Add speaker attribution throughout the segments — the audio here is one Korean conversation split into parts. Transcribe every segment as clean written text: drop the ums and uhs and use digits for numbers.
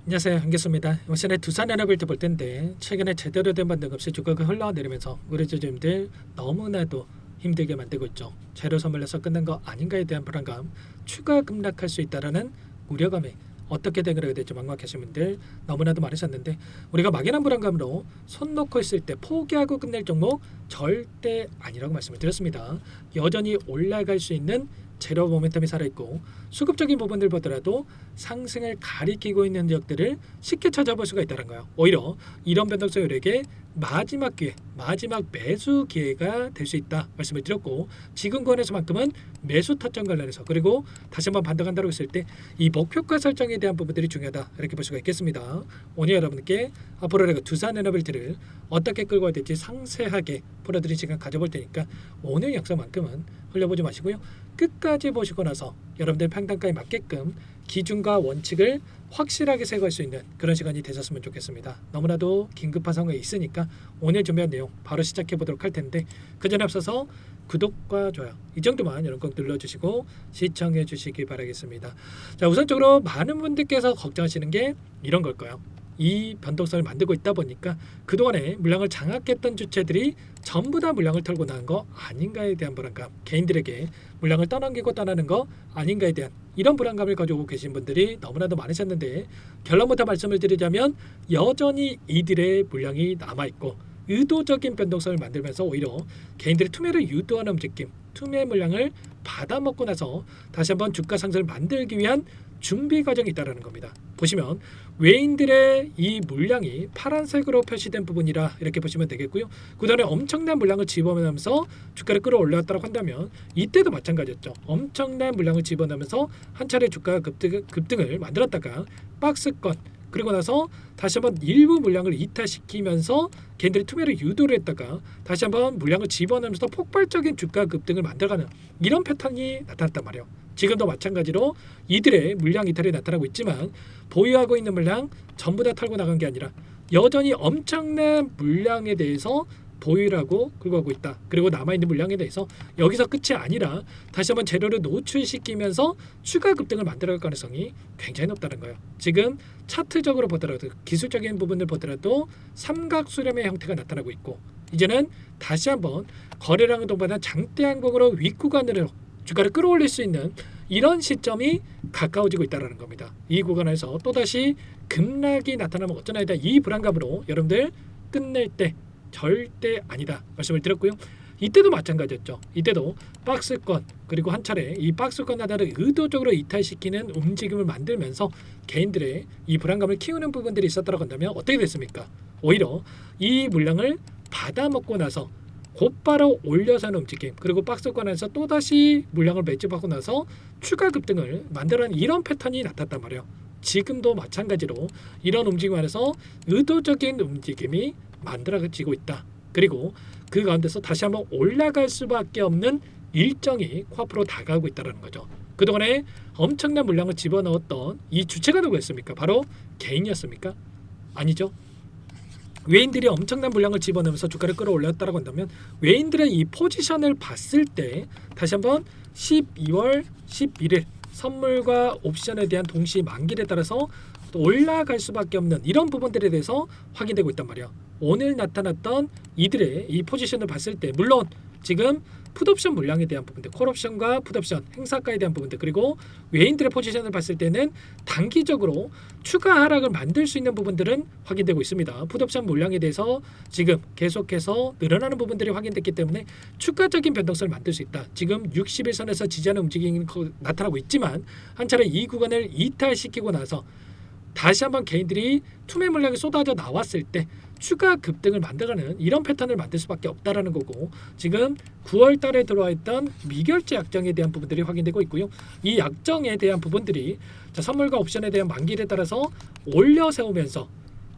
Speaker 1: 안녕하세요, 한교수입니다. 이번에 두산에너빌트 볼 텐데 최근에 제대로 된 반등 없이 주가가 흘러내리면서 우리 주주님들 너무나도 힘들게 만들고 있죠. 재료 선물려서 끝난 거 아닌가에 대한 불안감, 추가 급락할 수 있다라는 우려감에 어떻게 대응을 해야 될지 막막하신 분들 너무나도 많으셨는데, 우리가 막연한 불안감으로 손 놓고 있을 때 포기하고 끝낼 종목 절대 아니라고 말씀을 드렸습니다. 여전히 올라갈 수 있는 재료 모멘텀이 살아있고 수급적인 부분들 보더라도 상승을 가리키고 있는 지역들을 쉽게 찾아볼 수가 있다는 거예요. 오히려 이런 변동성들에게 마지막 기회, 마지막 매수 기회가 될 수 있다 말씀을 드렸고, 지금 권에서만큼은 매수 타점 관련해서, 그리고 다시 한번 반등한다고 했을 때 이 목표가 설정에 대한 부분들이 중요하다 이렇게 볼 수가 있겠습니다. 오늘 여러분께 앞으로 내가 두산에너빌티를 어떻게 끌고 가야 될지 상세하게 풀어드린 시간 가져볼 테니까 오늘 영상만큼은 흘려보지 마시고요, 끝까지 보시고 나서 여러분들 평단가에 맞게끔 기준과 원칙을 확실하게 세울 수 있는 그런 시간이 되셨으면 좋겠습니다. 너무나도 긴급한 상황에 있으니까 오늘 준비한 내용 바로 시작해 보도록 할 텐데, 그 전에 앞서서 구독과 좋아요 이 정도만 여러분 꼭 눌러주시고 시청해 주시기 바라겠습니다. 자, 우선적으로 많은 분들께서 걱정하시는 게 이런 걸까요? 이 변동성을 만들고 있다 보니까 그동안에 물량을 장악했던 주체들이 전부 다 물량을 털고 나간 거 아닌가에 대한 불안감, 개인들에게 물량을 떠넘기고 떠나는 거 아닌가에 대한 이런 불안감을 가지고 계신 분들이 너무나도 많으셨는데, 결론부터 말씀을 드리자면 여전히 이들의 물량이 남아있고 의도적인 변동성을 만들면서 오히려 개인들의 투매를 유도하는 움직임, 투매 물량을 받아먹고 나서 다시 한번 주가 상승을 만들기 위한 준비 과정이 있다는 겁니다. 보시면 외인들의 이 물량이 파란색으로 표시된 부분이라 이렇게 보시면 되겠고요. 그다음에 엄청난 물량을 집어넣으면서 주가를 끌어올렸다고 한다면 이때도 마찬가지였죠. 엄청난 물량을 집어넣으면서 한 차례 주가 급등을 만들었다가 박스권, 그리고 나서 다시 한번 일부 물량을 이탈시키면서 개인들이 투매를 유도를 했다가 다시 한번 물량을 집어넣으면서 폭발적인 주가 급등을 만들어가는 이런 패턴이 나타났단 말이에요. 지금도 마찬가지로 이들의 물량 이탈이 나타나고 있지만 보유하고 있는 물량 전부 다 털고 나간 게 아니라 여전히 엄청난 물량에 대해서 보유라고 끌고 가고 있다. 그리고 남아있는 물량에 대해서 여기서 끝이 아니라 다시 한번 재료를 노출시키면서 추가 급등을 만들어갈 가능성이 굉장히 높다는 거예요. 지금 차트적으로 보더라도, 기술적인 부분을 보더라도 삼각수렴의 형태가 나타나고 있고, 이제는 다시 한번 거래량을 동반한 장대 항공으로 윗구간으로 주가를 끌어올릴 수 있는 이런 시점이 가까워지고 있다는 겁니다. 이 구간에서 또다시 급락이 나타나면 어쩌나 이다, 이 불안감으로 여러분들 끝낼 때 절대 아니다 말씀을 드렸고요. 이때도 마찬가지였죠. 이때도 박스권, 그리고 한 차례 이 박스권 하나를 의도적으로 이탈시키는 움직임을 만들면서 개인들의 이 불안감을 키우는 부분들이 있었다고 한다면 어떻게 됐습니까? 오히려 이 물량을 받아먹고 나서 곧바로 올려서는 움직임, 그리고 박스권에서 또다시 물량을 매집하고 나서 추가 급등을 만들어내는 이런 패턴이 나타났단 말이에요. 지금도 마찬가지로 이런 움직임 안에서 의도적인 움직임이 만들어지고 있다. 그리고 그 가운데서 다시 한번 올라갈 수밖에 없는 일정이 코앞으로 다가오고 있다는 거죠. 그동안에 엄청난 물량을 집어넣었던 이 주체가 누구였습니까? 바로 개인이었습니까? 아니죠. 외인들이 엄청난 물량을 집어넣으면서 주가를 끌어올렸다고 한다면 외인들의 이 포지션을 봤을 때 다시 한번 12월 11일 선물과 옵션에 대한 동시 만기에 따라서 또 올라갈 수밖에 없는 이런 부분들에 대해서 확인되고 있단 말이야. 오늘 나타났던 이들의 이 포지션을 봤을 때, 물론 지금 풋옵션 물량에 대한 부분들, 콜옵션과 풋옵션 행사가에 대한 부분들, 그리고 외인들의 포지션을 봤을 때는 단기적으로 추가 하락을 만들 수 있는 부분들은 확인되고 있습니다. 풋옵션 물량에 대해서 지금 계속해서 늘어나는 부분들이 확인됐기 때문에 추가적인 변동성을 만들 수 있다. 지금 60일선에서 지지하는 움직임이 나타나고 있지만 한 차례 이 구간을 이탈시키고 나서 다시 한번 개인들이 투매 물량이 쏟아져 나왔을 때 추가 급등을 만들어가는 이런 패턴을 만들 수밖에 없다라는 거고, 지금 9월 달에 들어와 있던 미결제 약정에 대한 부분들이 확인되고 있고요. 이 약정에 대한 부분들이 선물과 옵션에 대한 만기에 따라서 올려 세우면서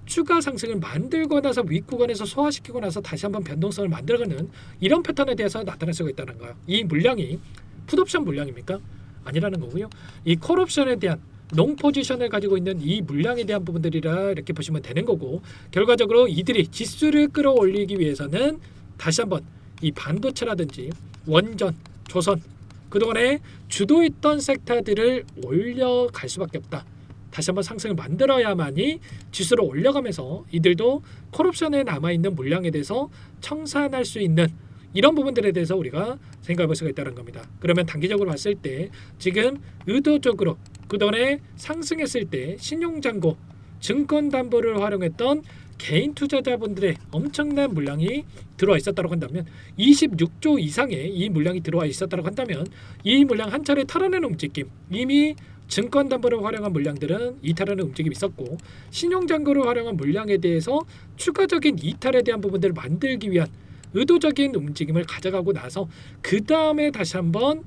Speaker 1: 추가 상승을 만들고 나서 윗구간에서 소화시키고 나서 다시 한번 변동성을 만들어가는 이런 패턴에 대해서 나타날 수가 있다는 거예요. 이 물량이 풋옵션 물량입니까? 아니라는 거고요. 이 콜옵션에 대한 롱 포지션을 가지고 있는 이 물량에 대한 부분들이라 이렇게 보시면 되는 거고, 결과적으로 이들이 지수를 끌어올리기 위해서는 다시 한번 이 반도체라든지 원전, 조선, 그동안에 주도했던 섹터들을 올려갈 수밖에 없다. 다시 한번 상승을 만들어야만이 지수를 올려가면서 이들도 콜옵션에 남아있는 물량에 대해서 청산할 수 있는 이런 부분들에 대해서 우리가 생각해 볼 수가 있다는 겁니다. 그러면 단기적으로 봤을 때 지금 의도적으로 그동안에 상승했을 때 신용잔고 증권담보를 활용했던 개인 투자자분들의 엄청난 물량이 들어와 있었다고 한다면 26조 이상의 이 물량이 들어와 있었다고 한다면 이 물량 한 차례 털어내는 움직임 이미 증권담보를 활용한 물량들은 이탈하는 움직임이 있었고 신용잔고를 활용한 물량에 대해서 추가적인 이탈에 대한 부분들을 만들기 위한 의도적인 움직임을 가져가고 나서 그 다음에 다시 한번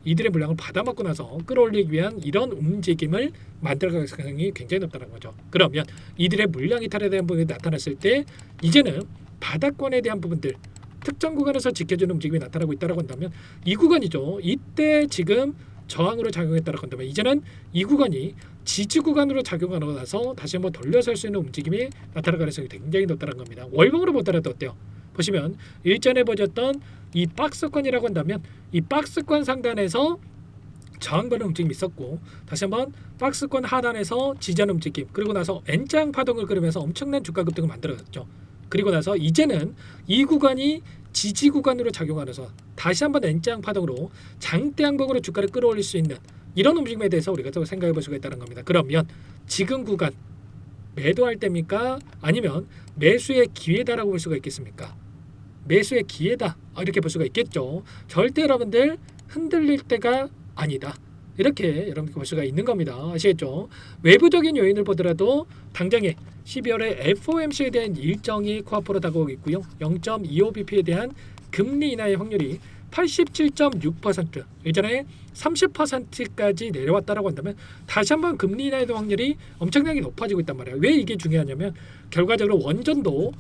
Speaker 1: 이들의 물량을 받아먹고 나서 끌어올리기 위한 이런 움직임을 만들어갈 가능성이 굉장히 높다는 거죠. 그러면 이들의 물량 이탈에 대한 부분이 나타났을 때 이제는 바닥권에 대한 부분들 특정 구간에서 지켜주는 움직임이 나타나고 있다고 한다면 이 구간이죠. 이때 지금 저항으로 작용했다고 한다면 이제는 이 구간이 지지 구간으로 작용하고 나서 다시 한번 돌려설 수 있는 움직임이 나타날 가능성이 굉장히 높다는 겁니다. 월봉으로 보더라도 어때요? 보시면 일전에 보셨던 이 박스권이라고 한다면 이 박스권 상단에서 저항받는 움직임이 있었고 다시 한번 박스권 하단에서 지지하는 움직임 그리고 나서 N장 파동을 그리면서 엄청난 주가 급등을 만들어졌죠. 그리고 나서 이제는 이 구간이 지지 구간으로 작용하면서 다시 한번 N장 파동으로 장대 양봉으로 주가를 끌어올릴 수 있는 이런 움직임에 대해서 우리가 또 생각해 볼 수가 있다는 겁니다. 그러면 지금 구간 매도할 때입니까? 아니면 매수의 기회다라고 볼 수가 있겠습니까? 매수의 기회다 이렇게 볼 수가 있겠죠. 절대 여러분들 흔들릴 때가 아니다. 이렇게 여러분들 볼 수가 있는 겁니다. 아시겠죠? 외부적인 요인을 보더라도 당장에 12월에 FOMC에 대한 일정이 코앞으로 다가오고 있고요. 0.25bp에 대한 금리 인하의 확률이 87.6% 예전에 30%까지 내려왔다라고 한다면 다시 한번 금리 인하의 확률이 엄청나게 높아지고 있단 말이에요. 왜 이게 중요하냐면 결과적으로 원전도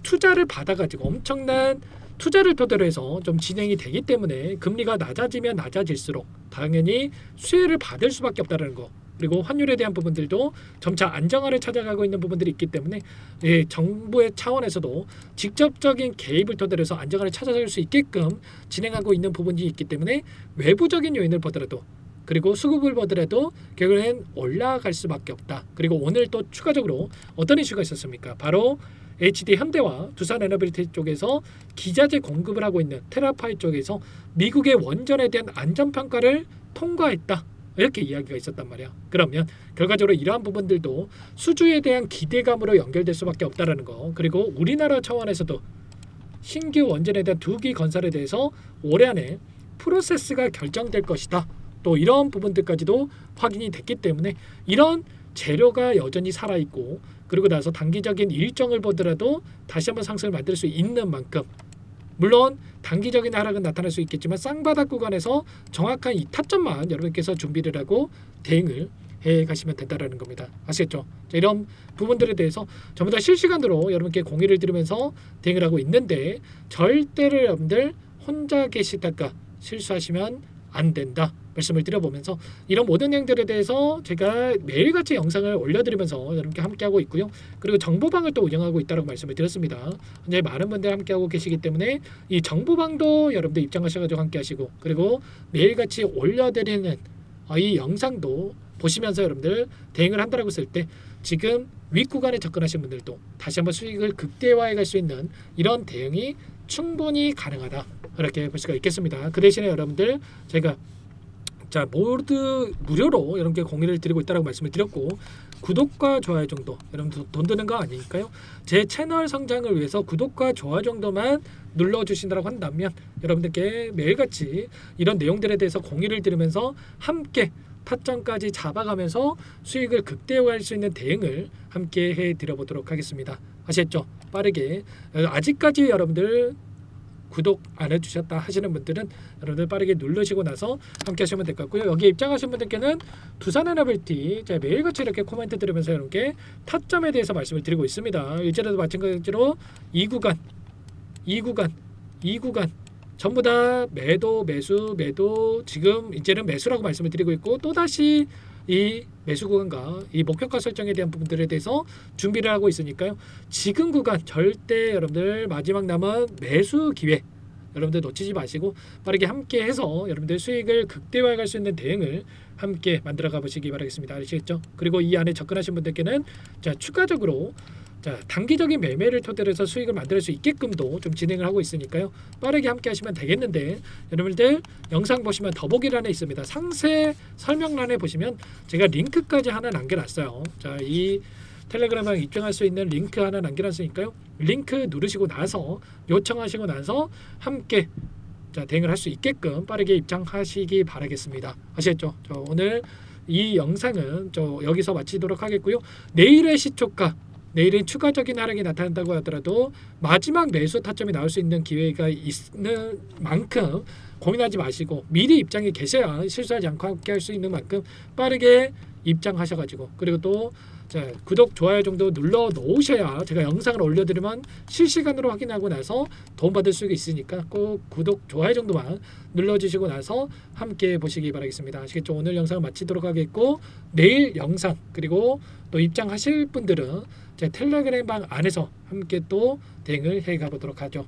Speaker 1: 투자를 받아가지고 엄청난 투자를 토대로 해서 좀 진행이 되기 때문에 금리가 낮아지면 낮아질수록 당연히 수혜를 받을 수밖에 없다는 거 그리고 환율에 대한 부분들도 점차 안정화를 찾아가고 있는 부분들이 있기 때문에 정부의 차원에서도 직접적인 개입을 토대로 해서 안정화를 찾아갈 수 있게끔 진행하고 있는 부분이 있기 때문에 외부적인 요인을 보더라도 그리고 수급을 보더라도 결국엔 올라갈 수밖에 없다. 그리고 오늘 또 추가적으로 어떤 이슈가 있었습니까? 바로 HD 현대와 두산 에너빌리티 쪽에서 기자재 공급을 하고 있는 테라파이 쪽에서 미국의 원전에 대한 안전평가를 통과했다. 이렇게 이야기가 있었단 말이야. 그러면 결과적으로 이러한 부분들도 수주에 대한 기대감으로 연결될 수밖에 없다라는 거. 그리고 우리나라 차원에서도 신규 원전에 대한 2기 건설에 대해서 올해 안에 프로세스가 결정될 것이다. 또 이런 부분들까지도 확인이 됐기 때문에 이런 재료가 여전히 살아있고 그리고 나서 단기적인 일정을 보더라도 다시 한번 상승을 만들 수 있는 만큼 물론 단기적인 하락은 나타날 수 있겠지만 쌍바닥 구간에서 정확한 이 타점만 여러분께서 준비를 하고 대응을 해 가시면 된다라는 겁니다. 아시겠죠? 자, 이런 부분들에 대해서 전부 다 실시간으로 여러분께 공유를 드리면서 대응을 하고 있는데 절대로 여러분들 혼자 계시다가 실수하시면 안 된다 말씀을 드려보면서 이런 모든 내용들에 대해서 제가 매일같이 영상을 올려드리면서 여러분께 함께하고 있고요. 그리고 정보방을 또 운영하고 있다고 말씀을 드렸습니다. 현재 많은 분들 함께하고 계시기 때문에 이 정보방도 여러분들 입장하셔가지고 함께하시고 그리고 매일같이 올려드리는 이 영상도 보시면서 여러분들 대응을 한다라고 했을 때 지금 윗구간에 접근하신 분들도 다시 한번 수익을 극대화해 갈 수 있는 이런 대응이 충분히 가능하다. 이렇게 볼 수가 있겠습니다. 그 대신에 여러분들 제가 모두 무료로 여러분께 공유를 드리고 있다고 말씀을 드렸고 구독과 좋아요 정도 여러분 돈 드는 거 아니니까요. 제 채널 성장을 위해서 구독과 좋아요 정도만 눌러주신다고 한다면 여러분들께 매일같이 이런 내용들에 대해서 공유를 드리면서 함께 타점까지 잡아가면서 수익을 극대화할 수 있는 대응을 함께 해드려보도록 하겠습니다. 아시겠죠? 빠르게 아직까지 여러분들 구독 안 해주셨다 하시는 분들은 여러분들 빠르게 누르시고 나서 함께 하시면 될 것 같고요. 여기 입장하신 분들께는 두산 에너빌티 제가 매일같이 이렇게 코멘트 드리면서 여러분께 타점에 대해서 말씀을 드리고 있습니다. 일전에도 마찬가지로 이 구간 전부 다 매도 지금 이제는 매수라고 말씀을 드리고 있고 또다시 이 매수 구간과 이 목표가 설정에 대한 부분들에 대해서 준비를 하고 있으니까요. 지금 구간 절대 여러분들 마지막 남은 매수 기회 여러분들 놓치지 마시고 빠르게 함께 해서 여러분들 수익을 극대화해 갈 수 있는 대응을 함께 만들어 가 보시기 바라겠습니다. 아시겠죠? 그리고 이 안에 접근하신 분들께는 자 추가적으로 자 단기적인 매매를 토대로 해서 수익을 만들 수 있게끔도 좀 진행을 하고 있으니까요. 빠르게 함께 하시면 되겠는데 여러분들 영상 보시면 더보기란에 있습니다. 상세 설명란에 보시면 제가 링크까지 하나 남겨놨어요. 자 이 텔레그램에 입장할 수 있는 링크 하나 남겨놨으니까요. 링크 누르시고 나서 요청하시고 나서 함께 자 대응을 할 수 있게끔 빠르게 입장하시기 바라겠습니다. 아시겠죠? 저 오늘 이 영상은 저 여기서 마치도록 하겠고요. 내일의 시초가 내일은 추가적인 하락이 나타난다고 하더라도 마지막 매수 타점이 나올 수 있는 기회가 있는 만큼 고민하지 마시고 미리 입장에 계셔야 실수하지 않고 함께 할 수 있는 만큼 빠르게 입장하셔가지고 그리고 또 자, 구독, 좋아요 정도 눌러 놓으셔야 제가 영상을 올려드리면 실시간으로 확인하고 나서 도움받을 수 있으니까 꼭 구독, 좋아요 정도만 눌러주시고 나서 함께 보시기 바라겠습니다. 아시겠죠? 오늘 영상 마치도록 하겠고 내일 영상 그리고 또 입장하실 분들은 제 텔레그램 방 안에서 함께 또 대응을 해 가보도록 하죠.